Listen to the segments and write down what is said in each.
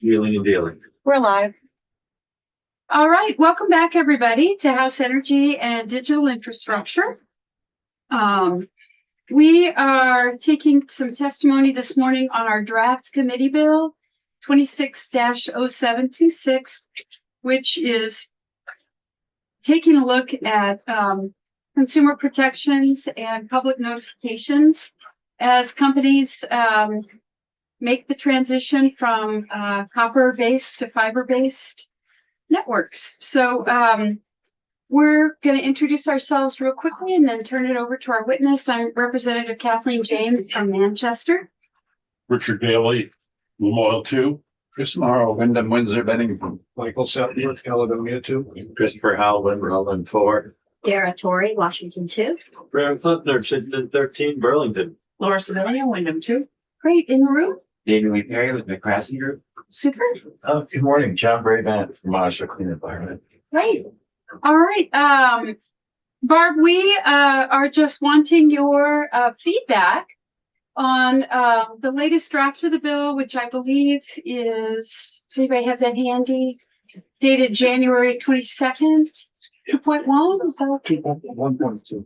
Wheeling and dealing. We're live. All right, welcome back, everybody, to House Energy and Digital Infrastructure. We are taking some testimony this morning on our draft committee bill 26-0726, which is taking a look at consumer protections and public notifications as companies make the transition from copper-based to fiber-based networks. So we're going to introduce ourselves real quickly and then turn it over to our witness. I'm Representative Kathleen James from Manchester. Richard Bailey, Lamoille 2. Chris Morrow, Wyndham, Windsor, Bennington. Michael Southworth, Caledonia 2. Christopher Howland, Rutland 4. Dara Torrey, Washington 2. Brian Clifner, Chittenden 13, Burlington. Laura Sibilia, Wyndham 2. Great, in the room. David Perry with McCracken Group. Super. Good morning, John Brabant from Marshall Clean Environment. Great. All right. Barb, we are just wanting your feedback on the latest draft of the bill, which I believe is, does anybody have that handy? Dated January 22nd, 2.1, is that 1.2.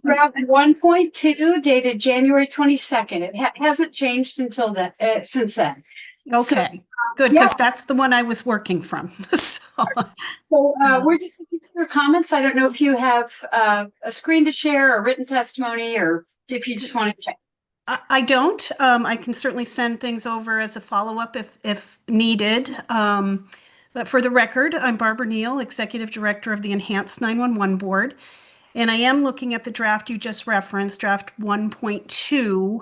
draft 1.2 dated January 22nd. It hasn't changed until that since then. Okay, good, because that's the one I was working from. So we're just looking for your comments. I don't know if you have a screen to share or written testimony, or if you just want to check. I don't. I can certainly send things over as a follow-up if needed. But for the record, I'm Barbara Neal, Executive Director of the Enhanced 911 Board. And I am looking at the draft you just referenced, draft 1.2,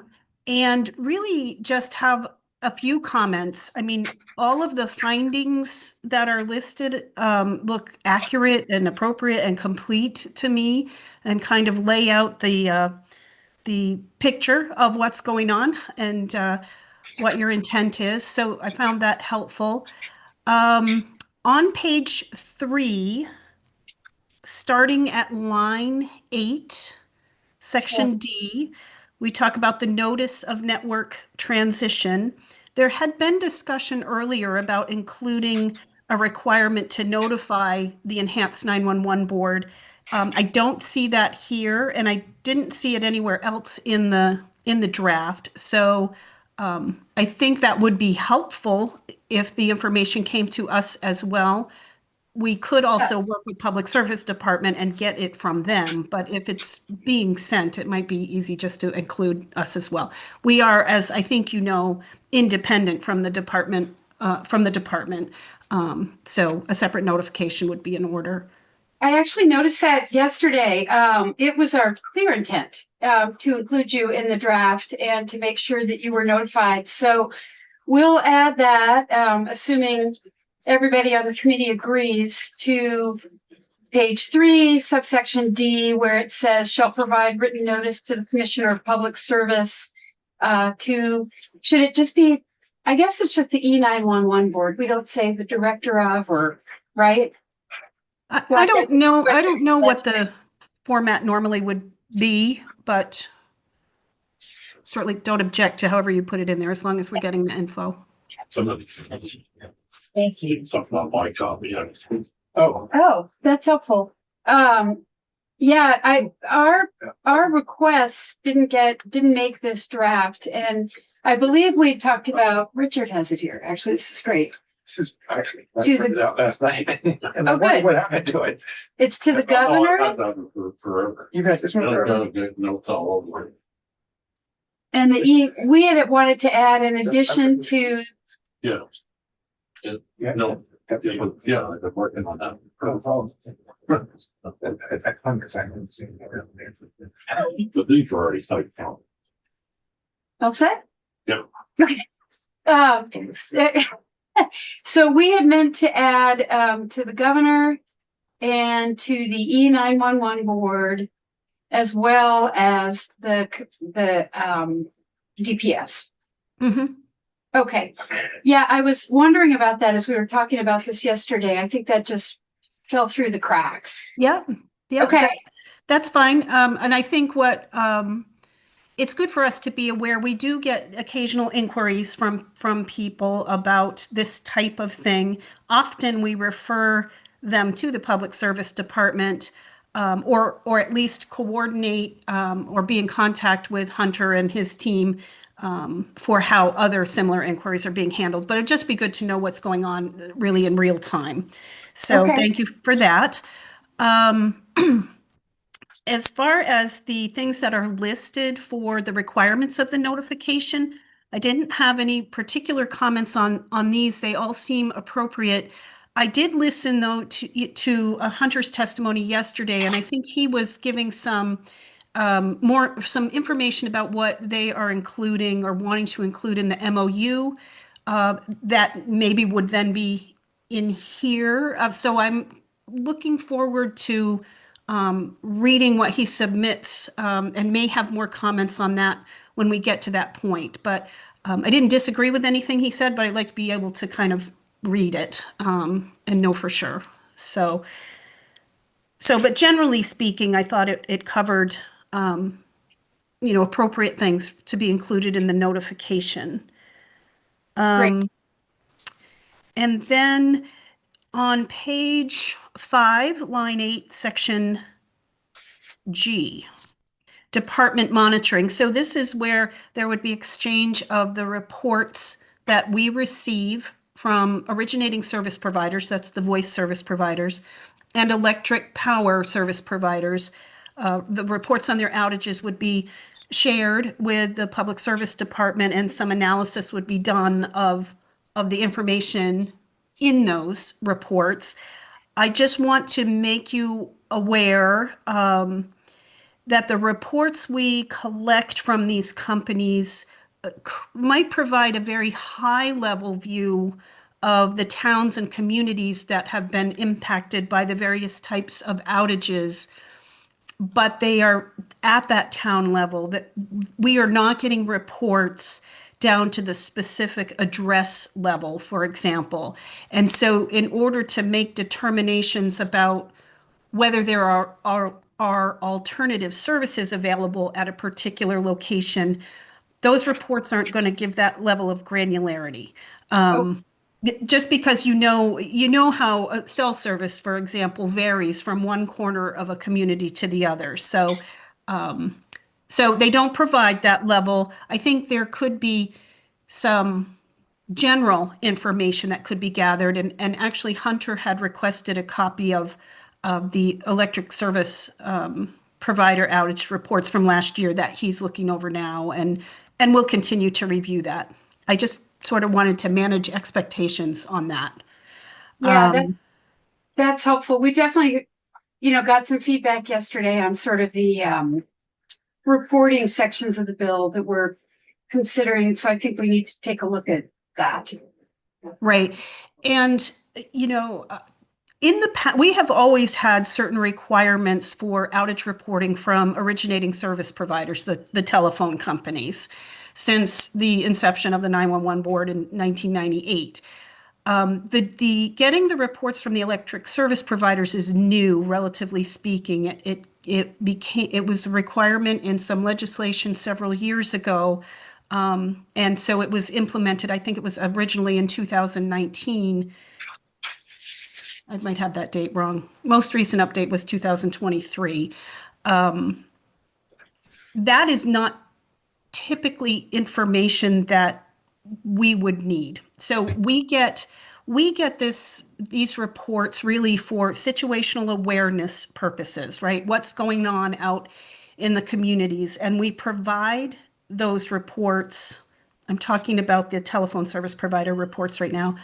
and really just have a few comments. I mean, all of the findings that are listed look accurate and appropriate and complete to me, and kind of lay out the picture of what's going on and what your intent is. So I found that helpful. On page 3, starting at line 8, section D, we talk about the notice of network transition. There had been discussion earlier about including a requirement to notify the Enhanced 911 Board. I don't see that here, and I didn't see it anywhere else in the draft. So I think that would be helpful if the information came to us as well. We could also work with Public Service Department and get it from them, but if it's being sent, it might be easy just to include us as well. We are, as I think you know, independent from the department. So a separate notification would be in order. I actually noticed that yesterday. It was our clear intent to include you in the draft and to make sure that you were notified. So we'll add that, assuming everybody on the committee agrees, to page 3, subsection D, where it says shall provide written notice to the Commissioner of Public Service should it just be, I guess it's just the E911 board. We don't say the director of, or right? I don't know. I don't know what the format normally would be, but certainly don't object to however you put it in there, as long as we're getting the info. Thank you. Something on my copy. Oh, that's helpful. Yeah, our requests didn't make this draft, and I believe we talked about, Richard has it here. Actually, this is great. This is actually, I To printed it out last night. And Oh, good. What happened to it? It's to the governor, I've done it forever. You got this one? forever? Notes all over it. and we had wanted to add in addition to, Yeah. Yeah. No. Yeah, I've been working on that. But these are already typed out. all set? Yep. Okay. So we had meant to add to the governor and to the E911 board, as well as the DPS. Mm-hmm. Okay. Yeah, I was wondering about that as we were talking about this yesterday. I think that just fell through the cracks. Yeah. Yeah. Okay. That's fine. And I think what it's good for us to be aware. We do get occasional inquiries from people about this type of thing. Often we refer them to the Public Service Department, or at least coordinate or be in contact with Hunter and his team for how other similar inquiries are being handled. But it'd just be good to know what's going on really in real time. So Okay. thank you for that. Um, As far as the things that are listed for the requirements of the notification, I didn't have any particular comments on these. They all seem appropriate. I did listen though to Hunter's testimony yesterday, and I think he was giving some some information about what they are including or wanting to include in the MOU that maybe would then be in here. So I'm looking forward to reading what he submits and may have more comments on that when we get to that point. But I didn't disagree with anything he said, but I'd like to be able to kind of read it and know for sure. But generally speaking, I thought it covered, appropriate things to be included in the notification. Great. And then on page 5, line 8, section G, department monitoring. So this is where there would be exchange of the reports that we receive from originating service providers, that's the voice service providers, and electric power service providers. The reports on their outages would be shared with the Public Service Department, and some analysis would be done of the information in those reports. I just want to make you aware that the reports we collect from these companies might provide a very high-level view of the towns and communities that have been impacted by the various types of outages, but they are at that town level, that we are not getting reports down to the specific address level, for example. And so in order to make determinations about whether there are alternative services available at a particular location, those reports aren't going to give that level of granularity. Just because you know how a cell service, for example, varies from one corner of a community to the other. So they don't provide that level. I think there could be some general information that could be gathered, and actually Hunter had requested a copy of the electric service provider outage reports from last year that he's looking over now, and we'll continue to review that. I just sort of wanted to manage expectations on that. Yeah, that's helpful. We definitely, got some feedback yesterday on sort of the reporting sections of the bill that we're considering. So I think we need to take a look at that. Right. And, in the past, we have always had certain requirements for outage reporting from originating service providers, the telephone companies, since the inception of the 911 board in 1998. The getting the reports from the electric service providers is new, relatively speaking. It was a requirement in some legislation several years ago. And so it was implemented, I think it was originally in 2019. I might have that date wrong. Most recent update was 2023. That is not typically information that we would need. So we get these reports really for situational awareness purposes, right? What's going on out in the communities, and we provide those reports. I'm talking about the telephone service provider reports right now,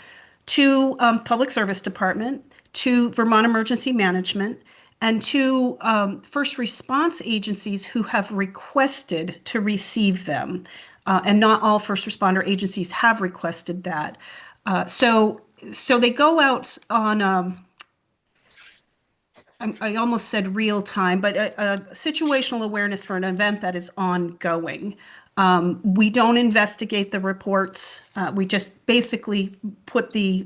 to Public Service Department, to Vermont Emergency Management, and to first response agencies who have requested to receive them. And not all first responder agencies have requested that. So they go out on, I almost said real time, but a situational awareness for an event that is ongoing. We don't investigate the reports. We just basically put the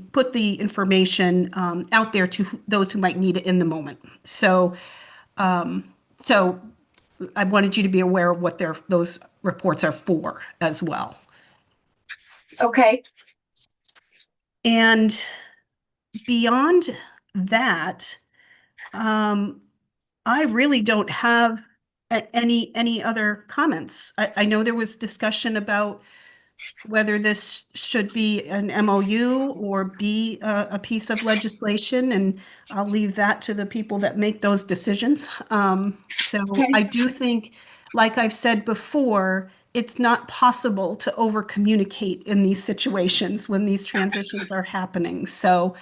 information out there to those who might need it in the moment. So I wanted you to be aware of what those reports are for as well. Okay. And beyond that, I really don't have any other comments. I know there was discussion about whether this should be an MOU or be a piece of legislation, and I'll leave that to the people that make those decisions. So Okay. I do think, like I've said before, it's not possible to over communicate in these situations when these transitions are happening. So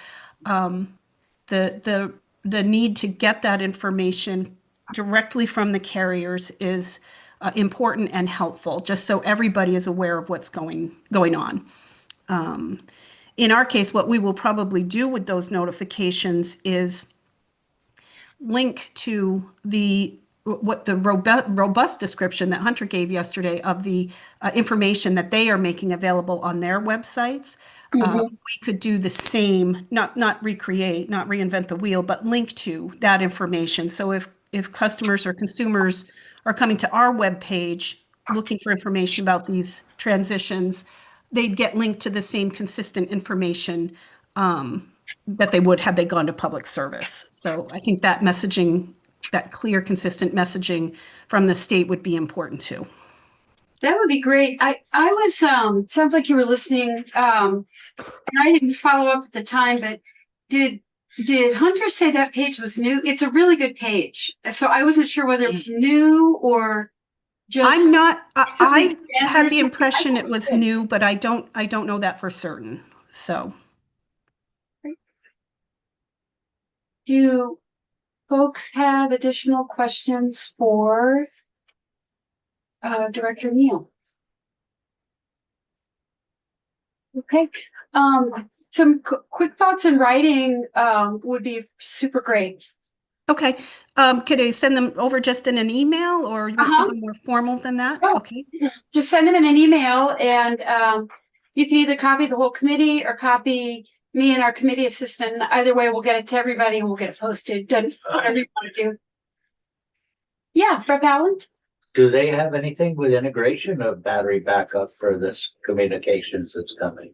the need to get that information directly from the carriers is important and helpful, just so everybody is aware of what's going on. In our case, what we will probably do with those notifications is link to the robust description that Hunter gave yesterday of the information that they are making available on their websites. We could do the same, not recreate, not reinvent the wheel, but link to that information. So if customers or consumers are coming to our webpage looking for information about these transitions, they'd get linked to the same consistent information that they would had they gone to public service. So I think that messaging, that clear, consistent messaging from the state would be important too. That would be great. I was, sounds like you were listening, and I didn't follow up at the time, but did Hunter say that page was new? It's a really good page. So I wasn't sure whether it was new or just. I'm not, I something had the standard or impression something. it was new, but I don't know that for certain. So Do folks have additional questions for Director Neal? Okay. Some quick thoughts in writing would be super great. okay. Could I send them over just in an email, or you want something more formal than that? Oh. Okay. Just send them in an email, and you can either copy the whole committee or copy me and our committee assistant. Either way, we'll get it to everybody and we'll get it posted, done, whatever you want to do. Yeah, Brett Allen? Do they have anything with integration of battery backup for this communications that's coming?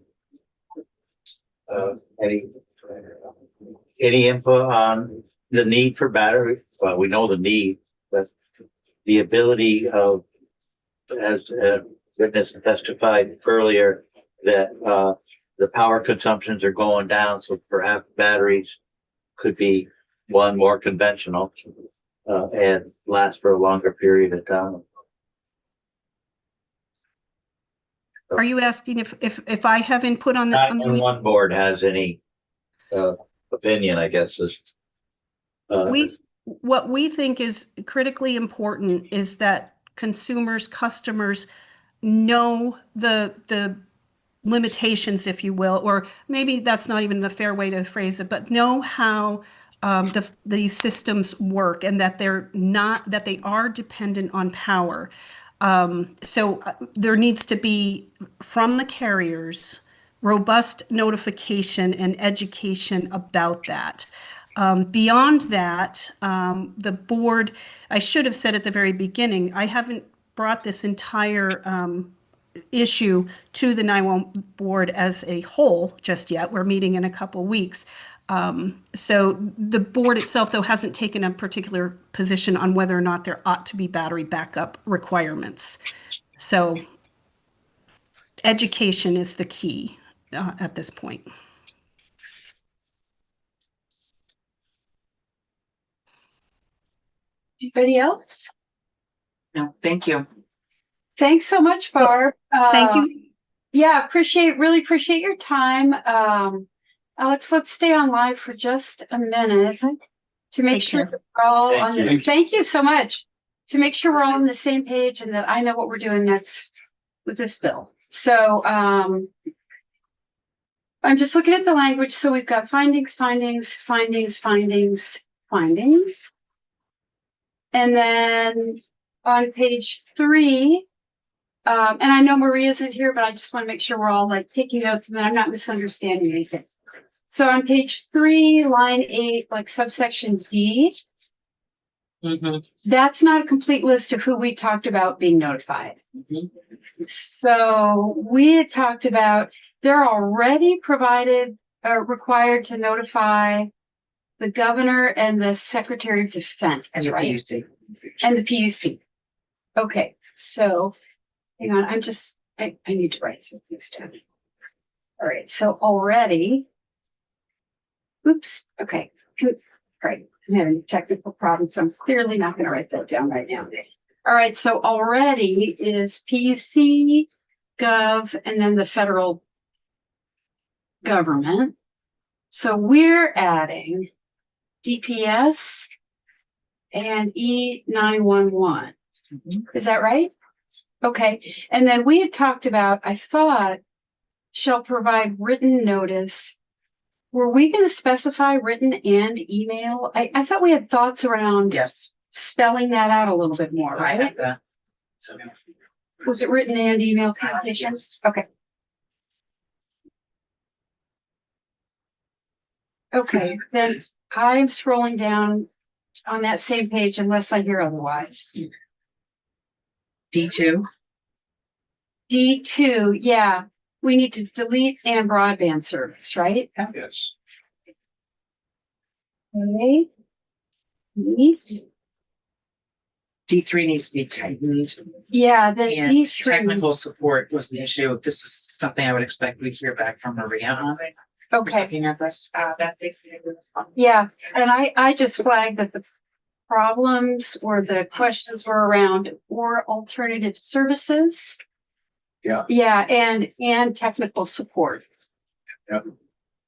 Any input on the need for battery? Well, we know the need, but the ability of, as witness testified earlier, that the power consumptions are going down, so perhaps batteries could be one more conventional and last for a longer period of time. Are you asking if I have input on the? 911 board has any opinion, I guess, is What we think is critically important is that customers know the limitations, if you will, or maybe that's not even the fair way to phrase it, but know how these systems work, and that they are dependent on power. So there needs to be, from the carriers, robust notification and education about that. Beyond that, the board, I should have said at the very beginning, I haven't brought this entire issue to the 911 board as a whole just yet. We're meeting in a couple weeks. So the board itself, though, hasn't taken a particular position on whether or not there ought to be battery backup requirements. So education is the key at this point. Anybody else? No, thank you. Thanks so much, Barb. Thank you. Yeah, really appreciate your time. Alex, let's stay on live for just a minute to make Take sure care. that we're all Thank on you. the, thank you so much. To make sure we're all on the same page and that I know what we're doing next with this bill. So I'm just looking at the language. So we've got findings. And then on page 3, and I know Maria isn't here, but I just want to make sure we're all like taking notes and that I'm not misunderstanding anything. So on page 3, line 8, like subsection D, Mhm. That's not a complete list of who we talked about being notified. Mhm. So we had talked about, they're already required to notify the governor and the secretary of defense, And the right? PUC. And the PUC. Okay, so hang on, I need to write some things down. All right, so already, oops, okay, right, I'm having a technical problem, so I'm clearly not gonna write that down right now. All right, so already is PUC, Gov, and then the federal government. So we're adding DPS and E911. Mhm. Is that right? Okay, and then we had talked about, I thought, shall provide written notice. Were we gonna specify written and email? I thought we had thoughts around Yes. spelling that out a little bit more, I right? have that. So. Was it written and email communications? Okay. Okay, then I'm scrolling down on that same page unless I hear otherwise. D2. D2, yeah, we need to delete and broadband service, right? Yes. Okay. Delete. D3 needs to be tightened. Yeah, the And D3, technical support was an issue. This is something I would expect we'd hear back from Maria on. Who's okay, looking at this. yeah, and I just flagged that the problems or the questions were around or alternative services. Yeah. Yeah, and technical support.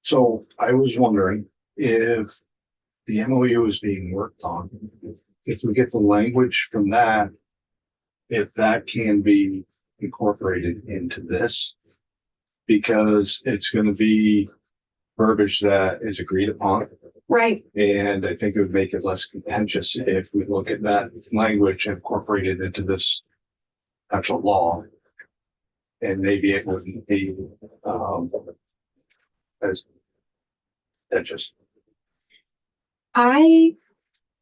So I was wondering if the MOU is being worked on, if we get the language from that, if that can be incorporated into this, because it's gonna be verbiage that is agreed upon. Right, And I think it would make it less contentious if we look at that language and incorporate it into this actual law. And maybe it wouldn't be, as contentious. I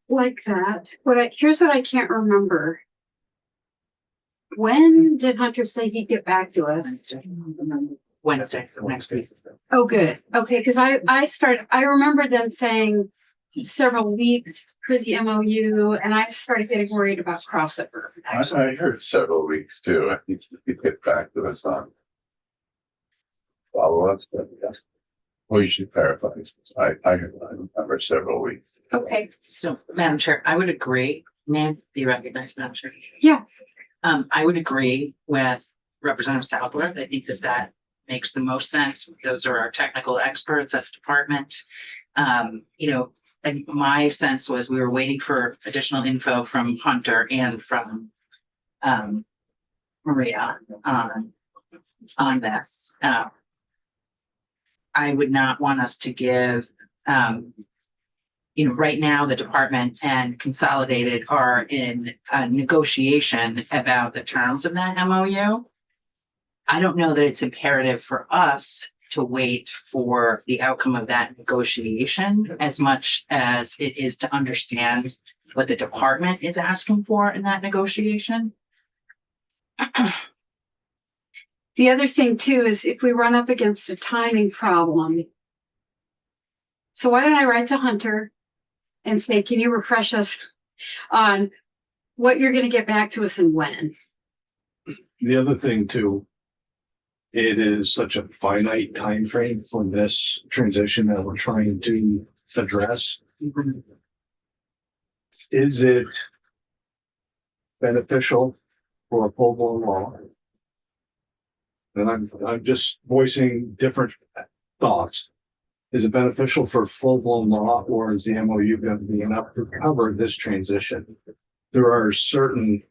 like that. Here's what I can't remember. When did Hunter say he'd get back to us? Wednesday, next week. Oh, good. Okay, because I remember them saying several weeks for the MOU, and I started getting worried about crossover. I heard several weeks too. I think you could get back to us on follow-ups, but yes. Well, you should clarify. I remember several weeks. Okay, So, Madam Chair, I would agree. May I be recognized, Madam Chair? yeah, I would agree with Representative Southworth. I think that makes the most sense. Those are our technical experts at the department. And my sense was we were waiting for additional info from Hunter and from Maria on this. I would not want us to give, right now, the department and Consolidated are in a negotiation about the terms of that MOU. I don't know that it's imperative for us to wait for the outcome of that negotiation as much as it is to understand what the department is asking for in that negotiation. the other thing too is if we run up against a timing problem. So why don't I write to Hunter and say, can you refresh us on what you're gonna get back to us and when? The other thing too, it is such a finite time frame for this transition that we're trying to address. Is it beneficial for a full-blown law? And I'm just voicing different thoughts. Is it beneficial for full-blown law, or is the MOU going to be enough to cover this transition? There are certain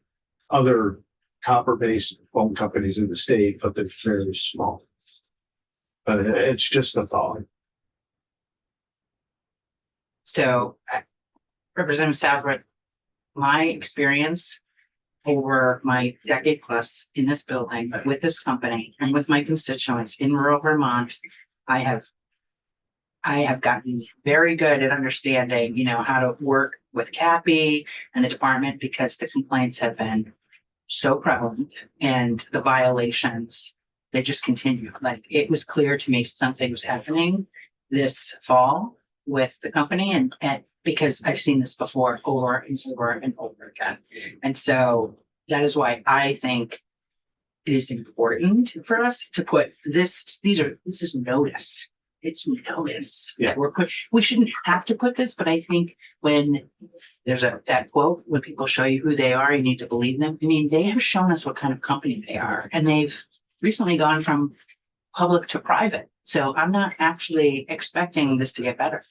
other copper-based phone companies in the state, but they're very small. But it's just a thought. So, Representative Southwood, my experience over my decade plus in this building with this company and with my constituents in rural Vermont, I have gotten very good at understanding, how to work with Cappy and the department because the complaints have been so prevalent and the violations, they just continue. Like, it was clear to me something was happening this fall with the company and because I've seen this before over and over and over again. And so that is why I think it is important for us to put this is notice. It's notice. Yeah. We shouldn't have to put this, but I think when there's that quote, when people show you who they are, you need to believe them. I mean, they have shown us what kind of company they are, and they've recently gone from public to private. So I'm not actually expecting this to get better.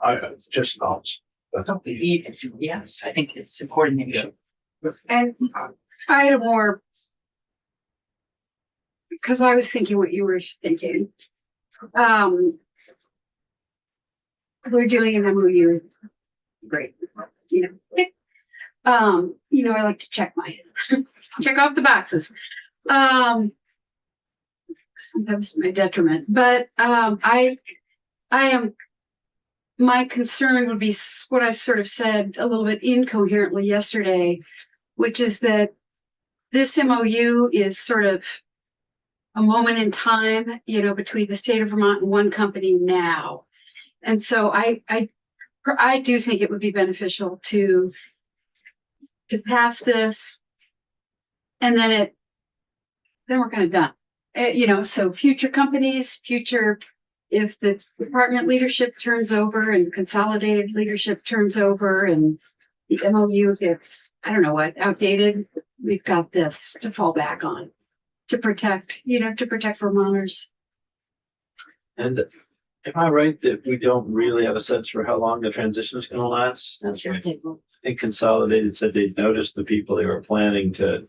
I just thoughts. Yes, I think it's important that you should. And I had a more, because I was thinking what you were thinking. We're doing an MOU. Great. I like to check off the boxes. Sometimes to my detriment, but my concern would be what I sort of said a little bit incoherently yesterday, which is that this MOU is sort of a moment in time, between the state of Vermont and one company now. And so I do think it would be beneficial to pass this, and then we're kind of done. So future companies, if the department leadership turns over and consolidated leadership turns over and the MOU gets, I don't know what, outdated, we've got this to fall back on to protect Vermonters. And am I right that we don't really have a sense for how long the transition is gonna last? I think Consolidated said they'd noticed the people they were planning to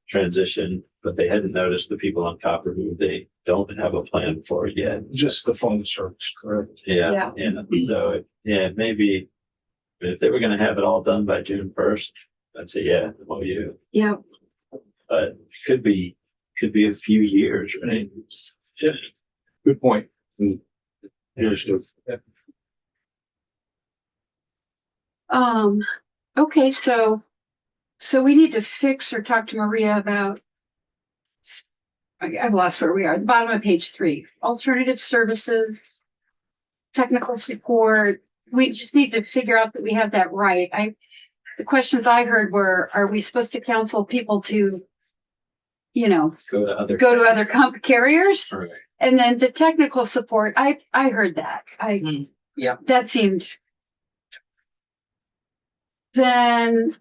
transition, but they hadn't noticed the people on Copper who they don't have a plan for yet. Just the phone service, correct? Yeah. So, maybe if they were gonna have it all done by June 1st, I'd say, MOU. Yeah. But could be a few years, right? Yeah. Good point. Understood. Okay, so we need to fix or talk to Maria about, I've lost where we are, the bottom of page 3, alternative services, technical support. We just need to figure out that we have that right. The questions I heard were, are we supposed to counsel people to, Go to other carriers? Right. And then the technical support, I heard that. Yeah. That seemed. Then.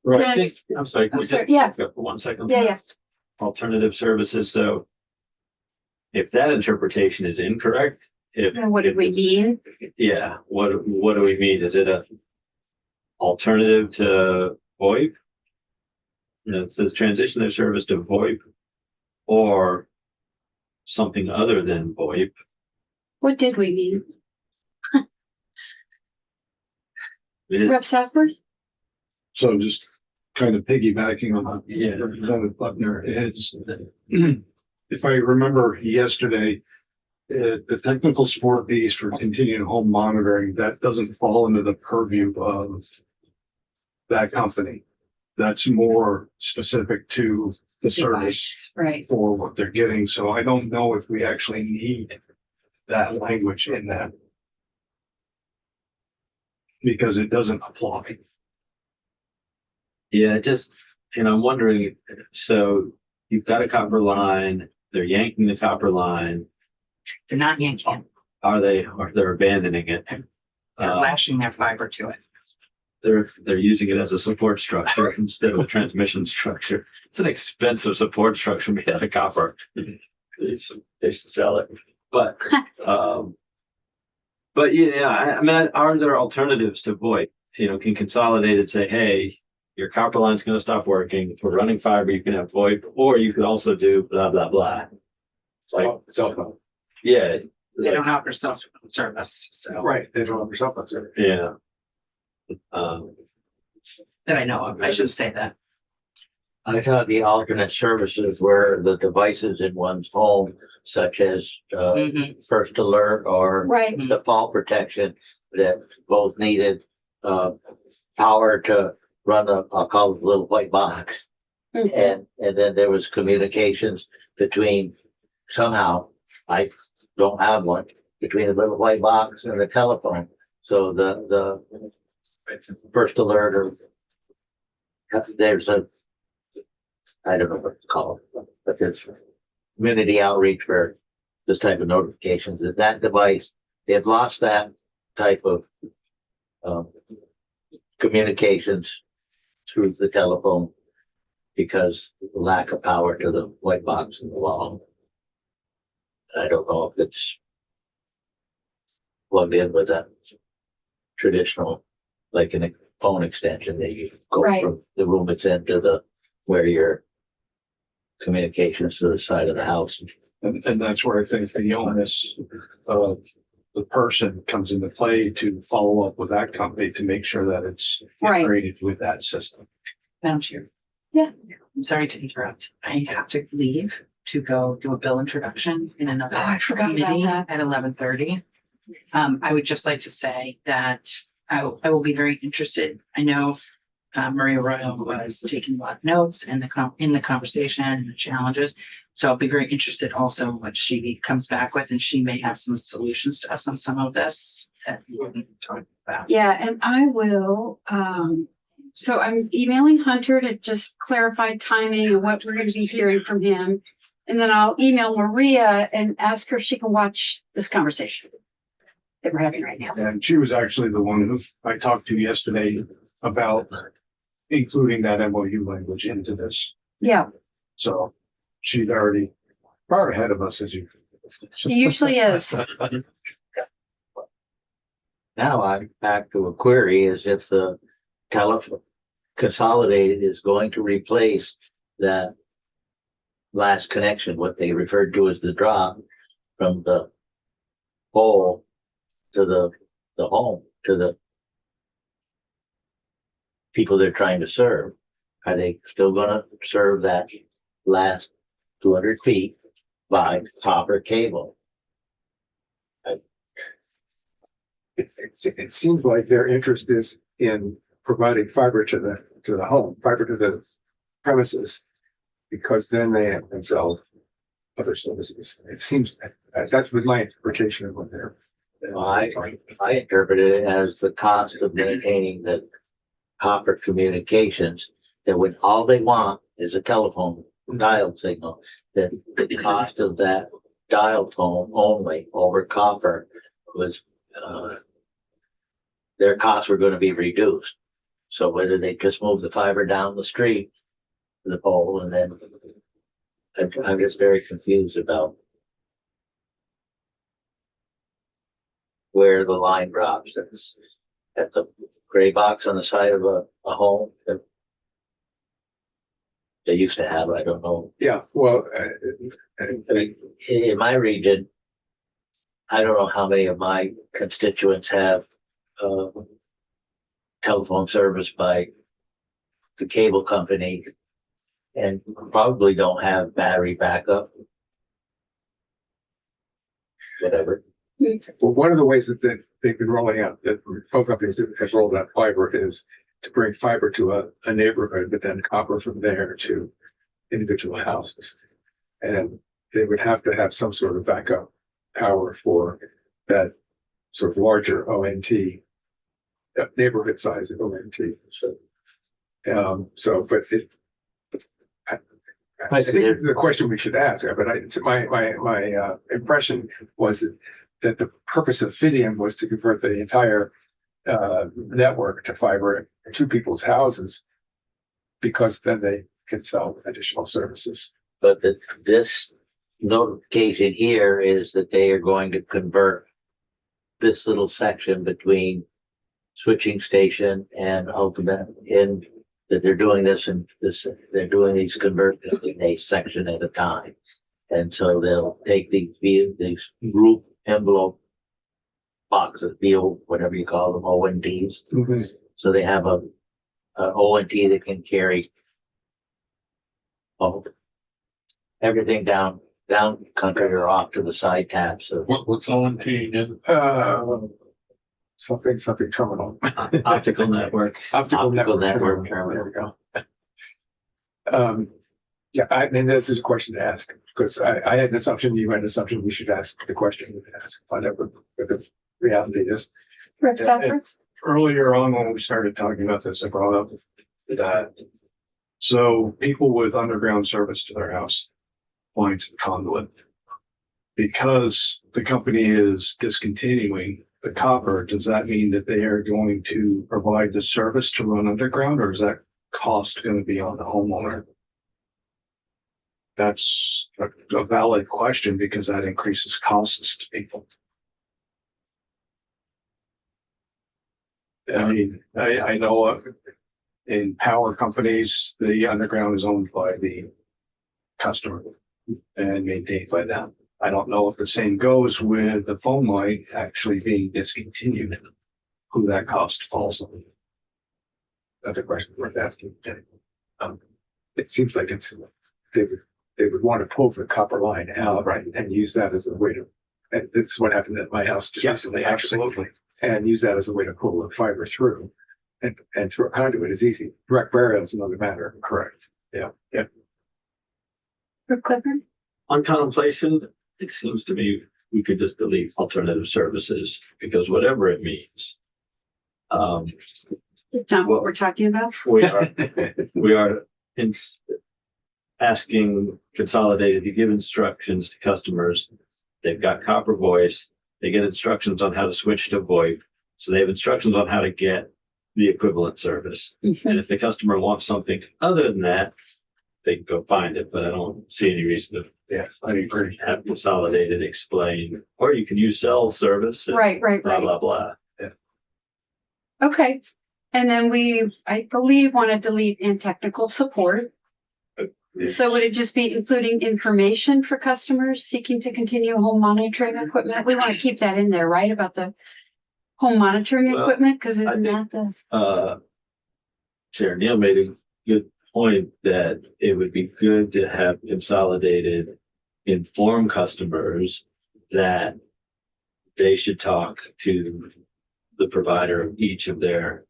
Right. Then- I'm sorry. I'm sorry, yeah. Go for 1 second. Yeah. Alternative services. So if that interpretation is incorrect, Then what did we mean? yeah, what do we mean? Is it a alternative to VoIP? It says transition their service to VoIP or something other than VoIP. What did we mean? It is, Rep Southworth? So just kind of piggybacking on Yeah. Representative Butner is, if I remember yesterday, the technical support fees for continuing home monitoring, that doesn't fall into the purview of that company. That's more specific to the service Right. for what they're getting. So I don't know if we actually need that language in that. Because it doesn't apply. yeah, I'm wondering, so you've got a copper line, they're yanking the copper line. They're not yanking it. Or they're abandoning it. They're lashing their fiber to it. They're using it as a support structure instead of a transmission structure. It's an expensive support structure made out of copper. They should sell it, but I mean, are there alternatives to VoIP? Can Consolidated say, hey, your copper line's going to stop working. If we're running fiber, you can have VoIP, or you could also do blah blah blah. It's like Cell phone. yeah, They don't offer cell phone service, so. Right, they don't have cell phone service. yeah. That I know of. I shouldn't say that. I thought the alternate services were the devices in one's home, such as, Mhm. first alert or Right. the fall protection that both needed, power to run I'll call it a little white box. Mhm. And then there was communications between, somehow, I don't have one, between the little white box and the telephone. So the first alert or there's I don't know what it's called, but there's community outreach for this type of notifications. That device, they've lost that type of um, communications through the telephone because lack of power to the white box in the wall. I don't know if it's plugged in with a traditional, like a phone extension that you go Right. from the room it's in to the where your communications to the side of the house. And that's where I think the onus of the person comes into play to follow up with that company to make sure that it's Right. integrated with that system. Madam Chair. Yeah. I'm sorry to interrupt. I have to leave to go do a bill introduction in another Oh, I forgot about committee that. at 11:30. I would just like to say that I will be very interested. I know Maria Royal was taking a lot of notes in the conversation and the challenges. So I'll be very interested also in what she comes back with, and she may have some solutions to us on some of this that we can talk about. Yeah, and I will, so I'm emailing Hunter to just clarify timing and what we're gonna be hearing from him. And then I'll email Maria and ask her if she can watch this conversation that we're having right now. And she was actually the one who I talked to yesterday about including that MOU language into this. Yeah, So she's already far ahead of us, as you. she usually is. Now I'm back to a query is if the telephone consolidated is going to replace that last connection, what they referred to as the drop from the pole to the home, to the people they're trying to serve. Are they still gonna serve that last 200 feet by copper cable? It seems like their interest is in providing fiber to the home, fiber to the premises, because then they have themselves other services. It seems that was my interpretation of what they're. I interpreted it as the cost of maintaining the copper communications, that when all they want is a telephone dial signal, that the cost of that dial tone only over copper was, their costs were going to be reduced. So whether they just move the fiber down the street to the pole, and then I'm just very confused about where the line drops. It's at the gray box on the side of a home that they used to have. I don't know. Yeah, well, I mean, in my region, I don't know how many of my constituents have telephone service by the cable company and probably don't have battery backup. Whatever. well, one of the ways that they've been rolling out, that phone companies have rolled out fiber, is to bring fiber to a neighborhood, but then copper from there to individual houses. And they would have to have some sort of backup power for that sort of larger ONT, neighborhood size of ONT. So, but I think the question we should ask, but my impression was that the purpose of Fidium was to convert the entire network to fiber to people's houses, because then they can sell additional services. But this notification here is that they are going to convert this little section between switching station and ultimate in that they're doing this and this, they're doing these conversions in a section at a time. And so they'll take these group envelope boxes, whatever you call them, ONTs. Mm-hmm. So they have a ONT that can carry Oh, everything down country or off to the side taps of What's on T and Something terminal. Optical network. Optical optical network. network terminal. There we go. Yeah, I mean, this is a question to ask, because I had an assumption, you had an assumption, we should ask the question, we ask, find out what the reality is. Rick Suffolk? Earlier on, when we started talking about this, I brought up that. So people with underground service to their house, lines and conduit. Because the company is discontinuing the copper, does that mean that they are going to provide the service to run underground, or is that cost going to be on the homeowner? That's a valid question, because that increases costs to people. I mean, I know in power companies, the underground is owned by the customer and maintained by them. I don't know if the same goes with the phone line actually being discontinued, who that cost falls on. That's a question worth asking. It seems like they would want to pull the copper line out, right, and use that as a way to, and this is what happened at my house just recently, actually. Absolutely. And use that as a way to pull the fiber through. And through a conduit is easy. Direct burial is another matter. Correct. Yeah. Rick Clifford? On contemplation, it seems to me we could just delete alternative services because whatever it means. It's not what we're talking about. We are asking Consolidated to give instructions to customers. They've got copper voice. They get instructions on how to switch to VoIP. So they have instructions on how to get the equivalent service. And if the customer wants something other than that, they can go find it, but I don't see any reason to I agree. have Consolidated explain, or you can use cell service. And Right. blah, blah, blah. Okay. And then I believe, want to delete in technical support. So would it just be including information for customers seeking to continue home monitoring equipment? We want to keep that in there, right? About the home monitoring Well, equipment, because isn't think- that the, Chair Neal made a good point that it would be good to have Consolidated inform customers that they should talk to the provider of each of their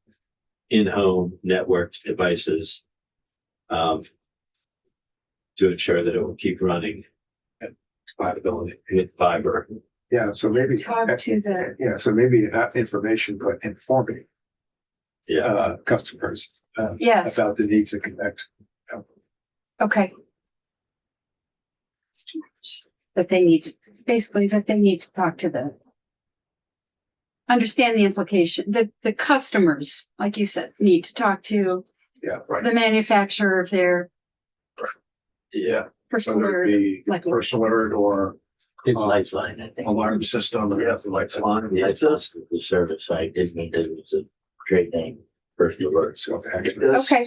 in-home networked devices to ensure that it will keep running Compatibility. with fiber. Yeah, so maybe. talk to the, Yeah, so maybe not information, but informing customers yes, about the needs of connect. okay. Customers, that they need to, basically that they need to talk to understand the implication, that the customers, like you said, need to talk to Yeah, right. the manufacturer of their Yeah. personal Whether it alert, be like- personal alert or Lifeline, I think. alarm system. Or anything like that. Yeah, it does. The service, I didn't mean to use a trade name, first alert. So It does. Okay.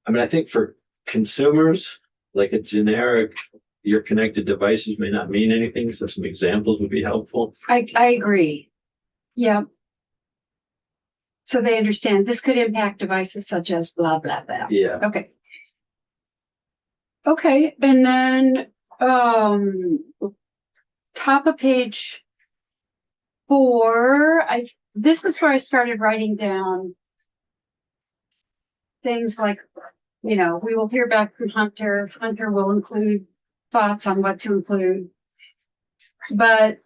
And I think for consumers, like a generic, your connected devices may not mean anything, so some examples would be helpful. I agree. Yeah. So they understand this could impact devices such as blah, blah, blah. Yeah. Okay. Okay, and then, top of page 4, this is where I started writing down things like, we will hear back from Hunter. Hunter will include thoughts on what to include. But,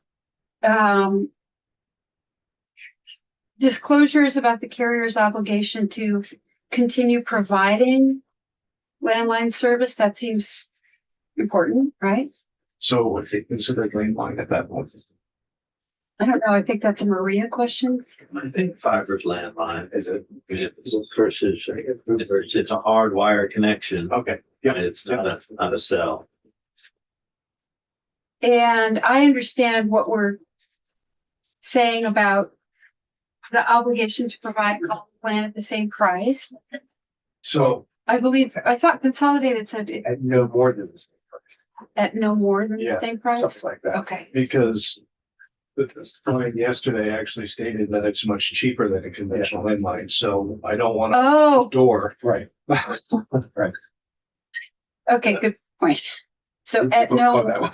disclosures about the carrier's obligation to continue providing landline service, that seems important, right? So if they consider landline at that point. I don't know. I think that's a Maria question. I think fiber's landline is it versus it's a hardwire connection. Okay. And it's not a cell. And I understand what we're saying about the obligation to provide a call plan at the same price. So I thought Consolidated said it and no more than this, at no more than the Yeah, same price. something like that. Okay. because the testimony yesterday actually stated that it's much cheaper than a conventional landline, so I don't want to Oh, door. Right. Okay, good point. So at no,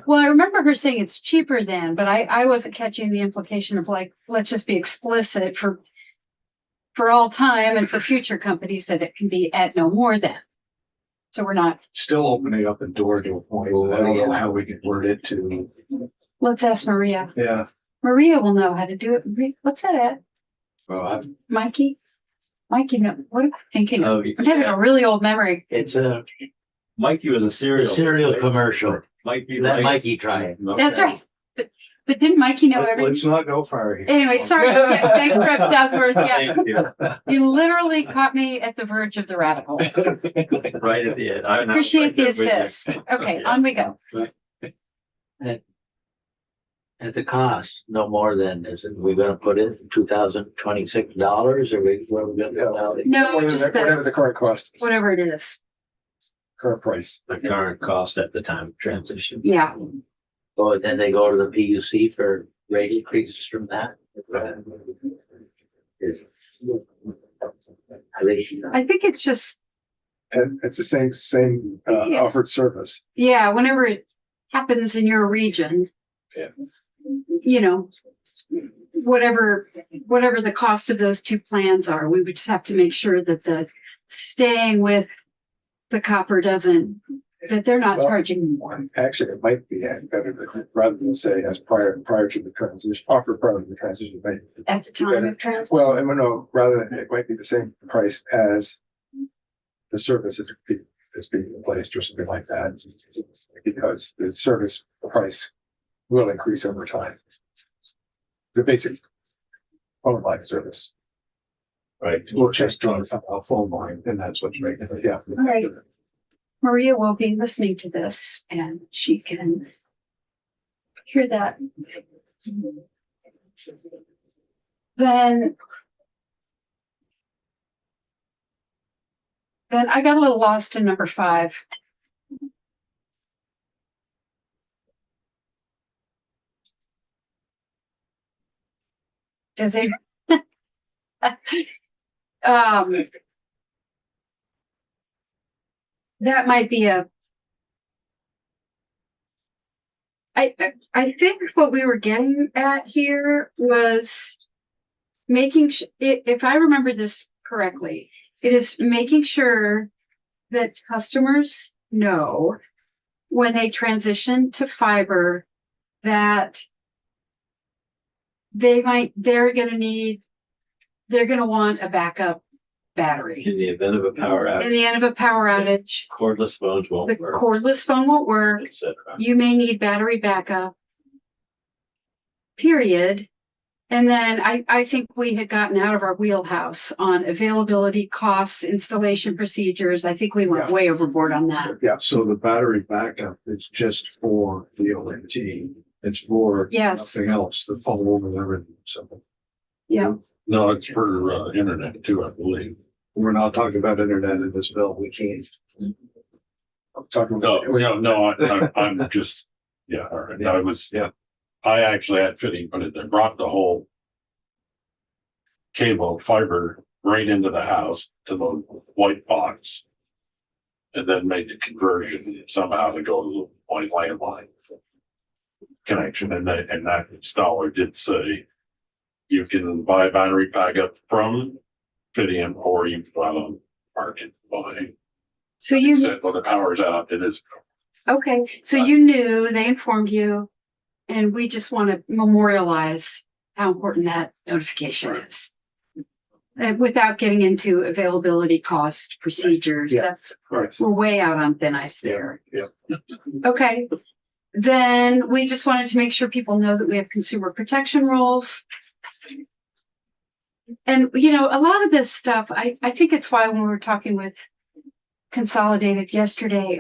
well, I remember her saying it's cheaper than, but I wasn't catching the implication of like, let's just be explicit for all time and for future companies that it can be at no more than. So we're not, Still opening up the door to a point. I don't know how we can word it to, let's ask Maria. yeah. Maria will know how to do it. What's that at? Well, Mikey? Mikey, no, what am I thinking Oh, of? I'm having a really old memory. It's a Mikey was a cereal. commercial. Mikey. Let liked- Mikey try it. That's right. But didn't Mikey know everything? let's not go far here. Anyway, sorry. Yeah, thanks, Rep. Duckworth. Yeah, Thank you. you literally caught me at the verge of the rabbit hole. Right at the end. I was Appreciate right the there with you. assist. Okay, on we go. At the cost, no more than, is it, we gonna put in $2,026 or what are we gonna do about it? No, just Whatever the, the current cost is, whatever it is. current price. The current cost at the time of transition. Yeah. Oh, and then they go to the PUC for rate increases from that? I think it's just, And it's the same Yeah. offered service. yeah, whenever it happens in your region. Yeah. You know, whatever the cost of those two plans are, we would just have to make sure that the staying with the copper doesn't, that they're not Well, charging more. Actually, it might be better than, rather than say as prior to the transition, offer prior to the transition. Might be At the time better. of transit. Well, and no, rather than, it might be the same price as the service is being replaced or something like that. Because the service price will increase over time. The basic phone line service. Right. We'll just draw a phone line and that's what's making it. Yeah. All right. Maria will be listening to this and she can hear that. Then I got a little lost in number 5. Does it? That might be I think what we were getting at here was making if I remember this correctly, it is making sure that customers know when they transition to fiber that they're going to want a backup battery. In the event of a power In outage, the end of a power outage, cordless phones the won't work, cordless phone won't work. etc. You may need battery backup. Period. And then I think we had gotten out of our wheelhouse on availability, costs, installation procedures. I think we went Yeah. way overboard on that. Yeah, so the battery backup is just for the ONT. It's for Yes. nothing else, the phone and everything. So Yeah. No, it's for internet too, I believe. we're not talking about internet in this bill. We can't. I'm talking No, about. I'm just, yeah, all right. Yeah. I was, Yeah. I actually had fitting, but they brought the whole cable fiber right into the house to the white box. And then made the conversion somehow to go to the white landline connection. And that installer did say you can buy a battery backup from Fidium or you can go out on market buy. So He you, said, well, the power's out, it is. okay, so you knew, they informed you, and we just want to memorialize how important that notification is. Without getting into availability, cost, procedures, Yeah. that's, Right. we're way out on thin ice there. Yeah. Okay, then we just wanted to make sure people know that we have consumer protection rules. And, you know, a lot of this stuff, I think it's why when we were talking with Consolidated yesterday,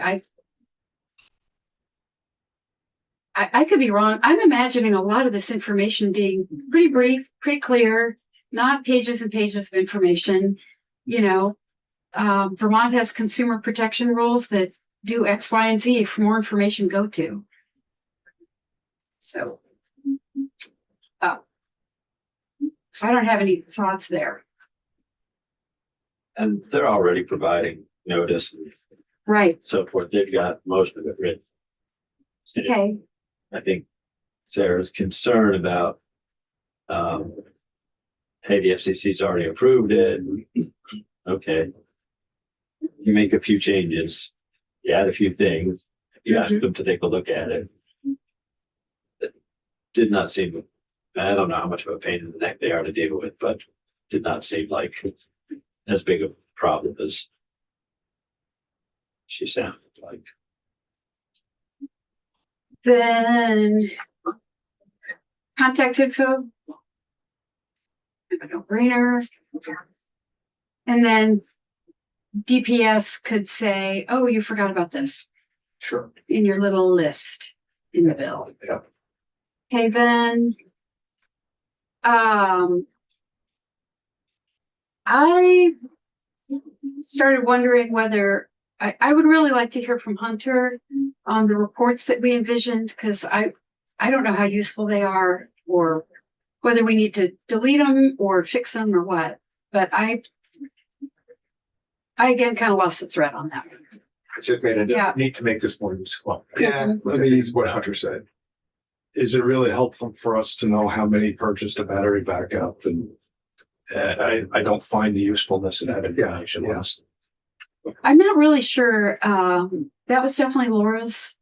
I could be wrong. I'm imagining a lot of this information being pretty brief, pretty clear, not pages and pages of information. You know, Vermont has consumer protection rules that do X, Y, and Z. For more information, go to. So I don't have any thoughts there. And they're already providing notice Right, so forth. They've got most of it written. okay, I think Sarah's concern about, hey, the FCC's already approved it. Okay. You make a few changes, you add a few things, you ask them to take a look at it. It did not seem, I don't know how much of a pain in the neck they are to deal with, but did not seem like as big a problem as she sounded like. Then contact info. A no-brainer. And then DPS could say, oh, you forgot about this Sure. in your little list in the bill. Yeah. Okay, then, I started wondering whether I would really like to hear from Hunter on the reports that we envisioned, because I don't know how useful they are, or whether we need to delete them or fix them or what. But I again kind of lost the thread on that. I just made a Yeah. need to make this more useful. Yeah, I Which I mean, think is what Hunter said. is it really helpful for us to know how many purchased a battery backup? And I don't find the usefulness in that information. Yeah. honestly. I'm not really sure. That was definitely Laura's,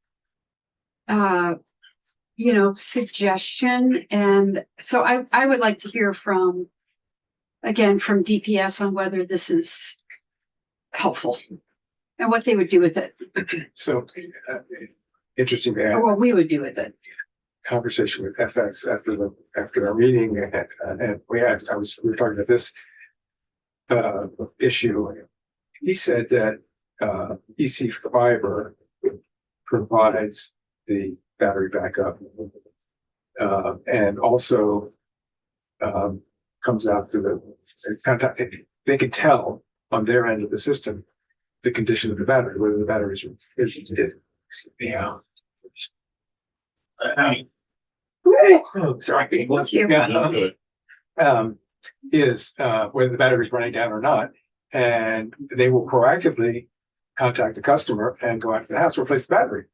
suggestion. And so I would like to hear from DPS on whether this is helpful and what they would do with it, So interesting to or have what we would do with it. conversation with FX after our meeting, and we were talking about this issue. He said that EC Fiber provides the battery backup, and also comes out to the contact. They can tell on their end of the system the condition of the battery, whether the battery is yeah. Oh, sorry. Bless you. Yeah. Good. Is whether the battery is running down or not, and they will proactively contact the customer and go out to the house to replace the battery.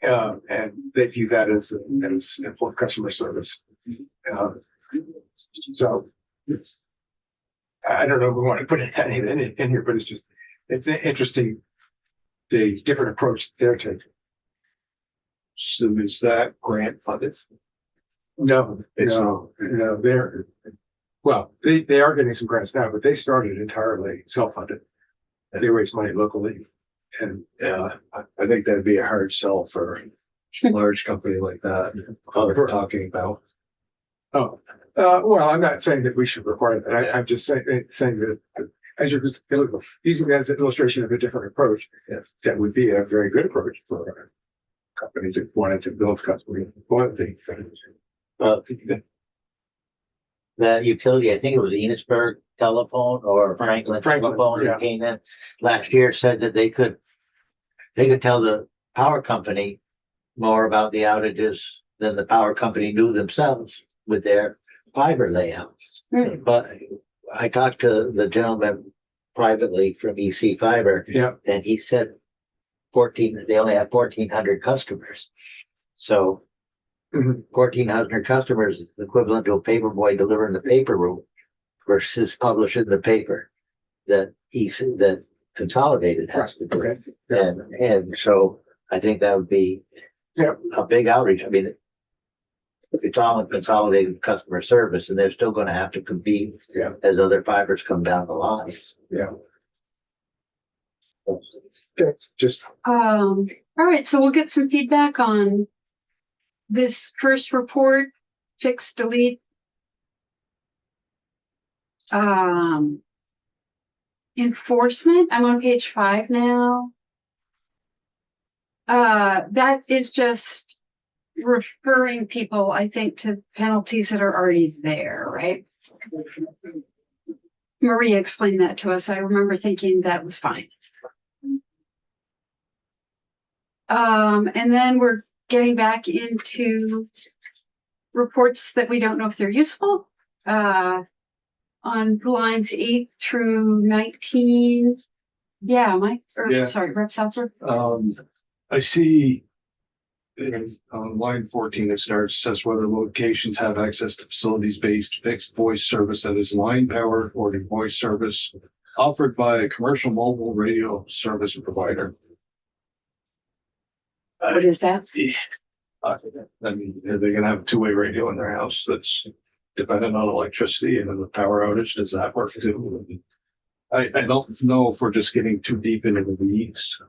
And they view that as important customer service. So I don't know if we want to put anything in here, but it's interesting, the different approach they're taking. So is that grant funded? No, It's no, they are getting some grants now, but they started entirely self-funded. They raised money locally, and I think that'd be a hard sell for a large company like that. We're talking about. well, I'm not saying that we should require that. I'm just saying that as you're just using that as an illustration of a different approach, Yes. that would be a very good approach for a company that wanted to build customer loyalty. The utility, I think it was Enosburg Telephone or Franklin Telephone, yeah. that came in last year, said that they could tell the power company more about the outages than the power company knew themselves with their fiber layouts. But I talked to the gentleman privately from EC Fiber, Yeah. and he said they only have 1,400 customers. So Mhm. 1,400 customers is equivalent to a paper boy delivering the paper route versus publishing the paper that that Consolidated has to do. Okay. Yeah. And so I think that would be Yeah. a big outreach. I mean, it's all in Consolidated customer service, and they're still going to have to compete Yeah. as other fibers come down the line. Yeah. Okay. Just All right, so we'll get some feedback on this first report, fix, delete. Enforcement, I'm on page 5 now. That is just referring people, I think, to penalties that are already there, right? Maria explained that to us. I remember thinking that was fine. And then we're getting back into reports that we don't know if they're useful. On lines 8 through 19, Yeah, Mike, or Yeah. sorry, Rep Southworth. I see on line 14, it starts, says whether locations have access to facilities-based fixed voice service that is line powered or the voice service offered by a commercial mobile radio service provider. What is that? I mean, are they gonna have a two-way radio in their house that's dependent on electricity and then the power outage? Does that work too? I don't know if we're just getting too deep into the weeds.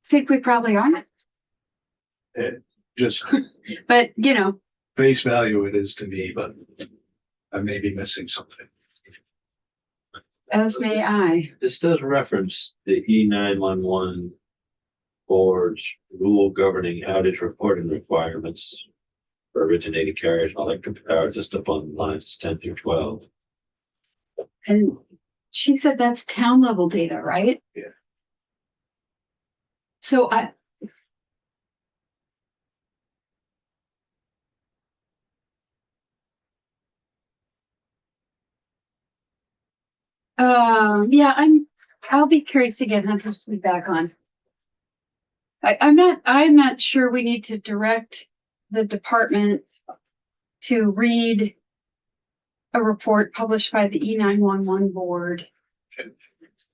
Think we probably are, Just but you know, face value it is to me, but I may be missing something. as may I. This does reference the E911 board's rule governing outage reporting requirements for originating carriers and electric power, just up on lines 10 through 12. And she said that's town level data, right? Yeah. So yeah, I'll be curious to get Hunter's feedback on. I'm not sure we need to direct the department to read a report published by the E911 board.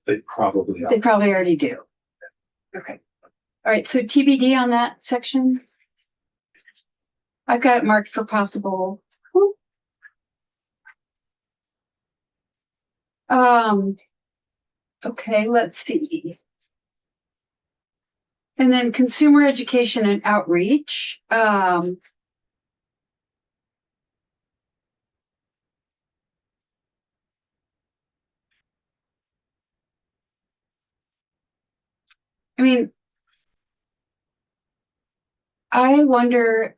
They probably They probably already do. Okay. All right, so TBD on that section. I've got it marked for possible. Okay, let's see. And then consumer education and outreach. I mean, I wonder,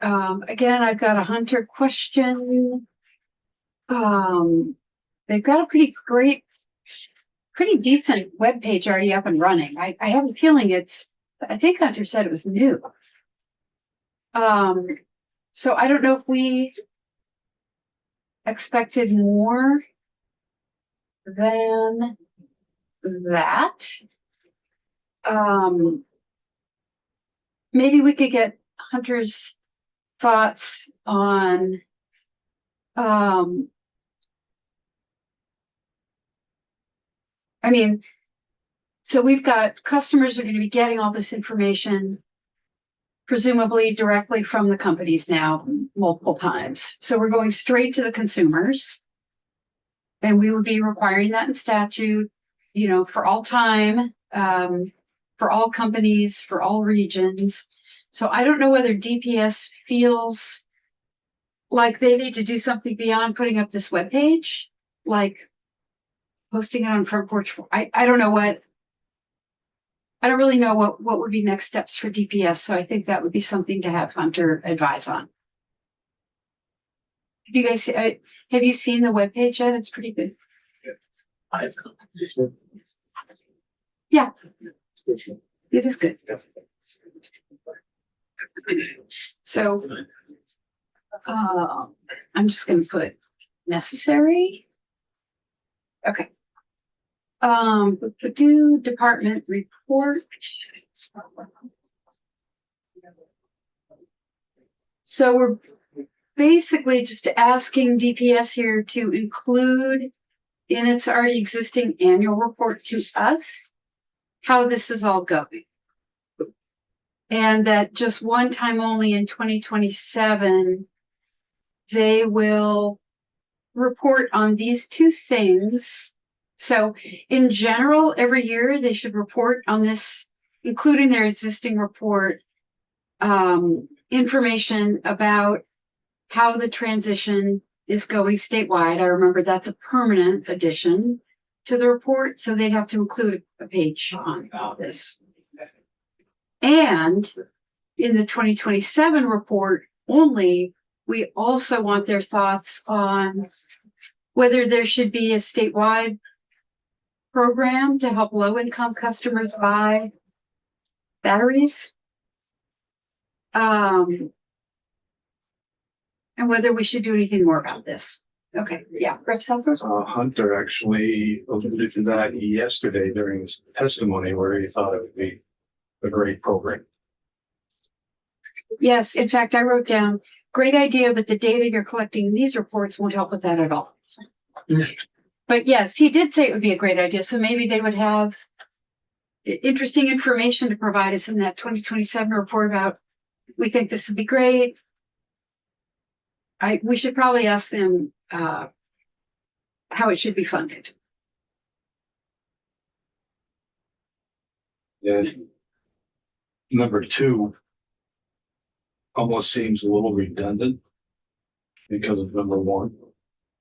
again, I've got a Hunter question. They've got a pretty decent webpage already up and running. I have a feeling I think Hunter said it was new. So I don't know if we expected more than that. Maybe we could get Hunter's thoughts on I mean, so we've got customers are going to be getting all this information presumably directly from the companies now multiple times. So we're going straight to the consumers. And we would be requiring that in statute, you know, for all time, for all companies, for all regions. So I don't know whether DPS feels like they need to do something beyond putting up this webpage, like posting it on Front Porch. I don't know I don't really know what would be next steps for DPS. So I think that would be something to have Hunter advise on. Have you guys, have you seen the webpage yet? It's pretty good. Yeah, it is good. So, I'm just going to put necessary. Okay. Do department report. So we're basically just asking DPS here to include in its already existing annual report to us how this is all going. And that just one time only in 2027, they will report on these two things. So in general, every year they should report on this, including their existing report, information about how the transition is going statewide. I remember that's a permanent addition to the report, so they'd have to include a page on all this. And in the 2027 report only, we also want their thoughts on whether there should be a statewide program to help low-income customers buy batteries. And whether we should do anything more about this. Okay, yeah, Rep. Selfridge? Hunter actually alluded to that yesterday during his testimony where he thought it would be a great program. Yes, in fact, I wrote down, great idea, but the data you're collecting in these reports won't help with that at all. But yes, he did say it would be a great idea, so maybe they would have interesting information to provide us in that 2027 report about, we think this would be great. We should probably ask them, how it should be funded. And number two almost seems a little redundant because of number one.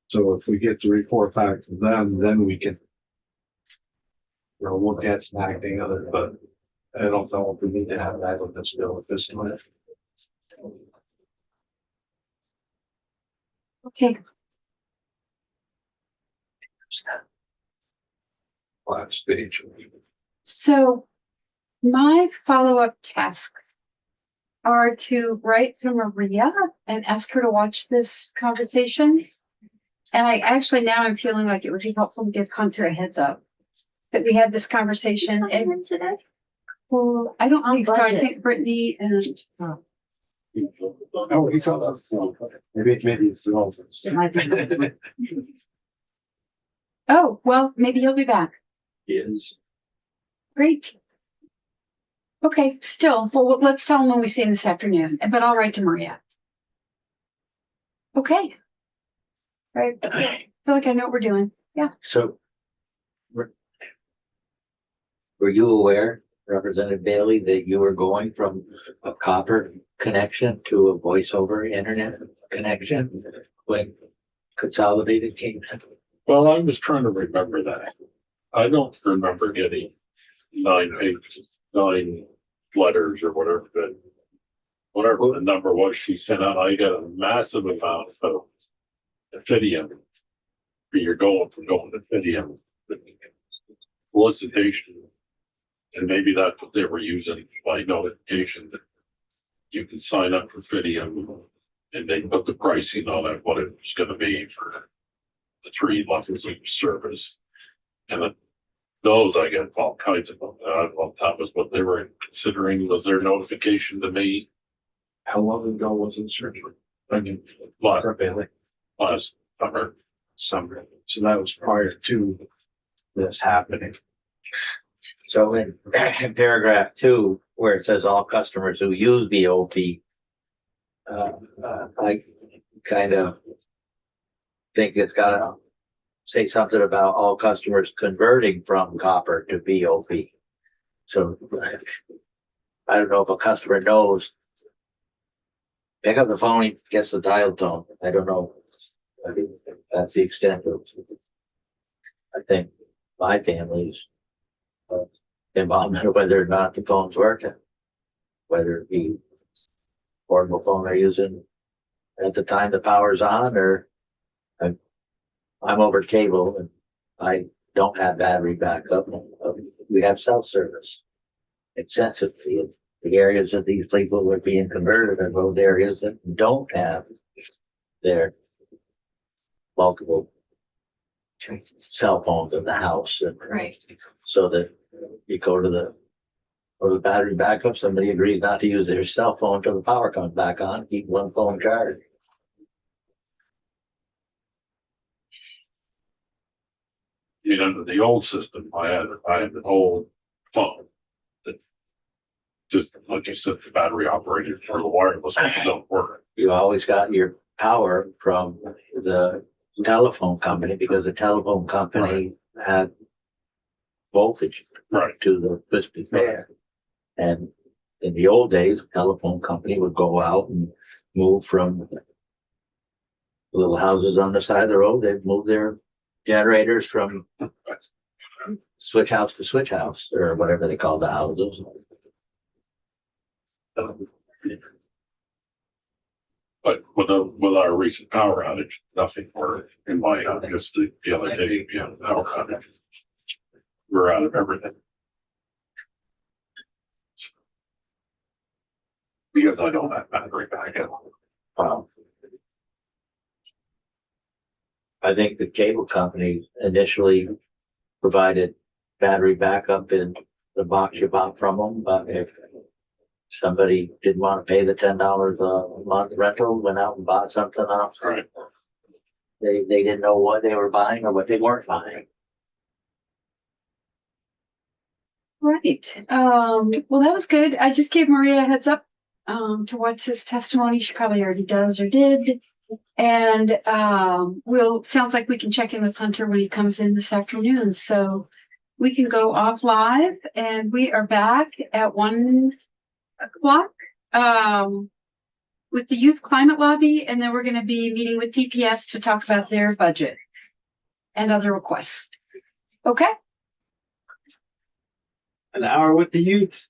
So if we get the report back from them, then we can look at some acting of it, but I don't know if we need to have that in this bill at this time. Okay, Last page. so my follow-up tasks are to write to Maria and ask her to watch this conversation. And I actually now I'm feeling like it would be helpful to give Hunter a heads up that we had this conversation. And today? well, I don't think so. I budget. think Brittany and Oh, he saw that. Maybe it's the wrong thing. It might be. oh, well, maybe he'll be back. Is. Great. Okay, still, well, let's tell him when we see him this afternoon, but I'll write to Maria. Okay. Right. I feel like I know what we're doing. Yeah. So were you aware, Representative Bailey, that you were going from a copper connection to a voice over internet connection when Consolidated came in? Well, I was trying to remember that. I don't remember getting 9 letters or whatever the number was she sent out. I got a massive amount of Fidium. You're going to Fidium solicitation. And maybe that's what they were using by notification that you can sign up for Fidium and they put the pricing on it, what it was going to be for the 3 levels of service. And those I get all kinds of them. I don't know if that was what they were considering. Was their notification to me How long ago was the surgery? I mean, last last summer? summer. So that was prior to this happening. So in paragraph 2, where it says all customers who use VoP, I kind of think it's gotta say something about all customers converting from copper to VoP. So I don't know if a customer knows. Pick up the phone, he gets the dial tone. I don't know. I think that's the extent of. I think my family's involvement, whether or not the phone's working, whether it be portable phone they're using at the time the power's on, or I'm over cable and I don't have battery backup. We have cell service extensively in the areas that these people are being converted, are those areas that don't have their multiple cell phones in the house. And Right. so that you go to the battery backup, somebody agrees not to use their cell phone till the power comes back on, keep one phone charged. I mean, under the old system, I had an old phone that just, like you said, the battery operated for the wireless ones don't work. You always got your power from the telephone company because the telephone company had voltage Right. to the twisted pair. And in the old days, the telephone company would go out and move from little houses on the side of the road. They'd move their generators from switch house to switch house, or whatever they call the houses. But with our recent power outage, nothing worked in my just the other day, power outage. We're out of everything. Because I don't have battery backup. I think the cable company initially provided battery backup in the box you bought from them, but if somebody didn't want to pay the $10 a month rental, went out and bought something off, Right. they didn't know what they were buying or what they weren't buying. Right. Well, that was good. I just gave Maria a heads up to watch his testimony. She probably already does or did. And sounds like we can check in with Hunter when he comes in this afternoon. So we can go off live, and we are back at 1:00 with the Youth Climate Lobby, and then we're going to be meeting with DPS to talk about their budget and other requests. Okay. An hour with the youth.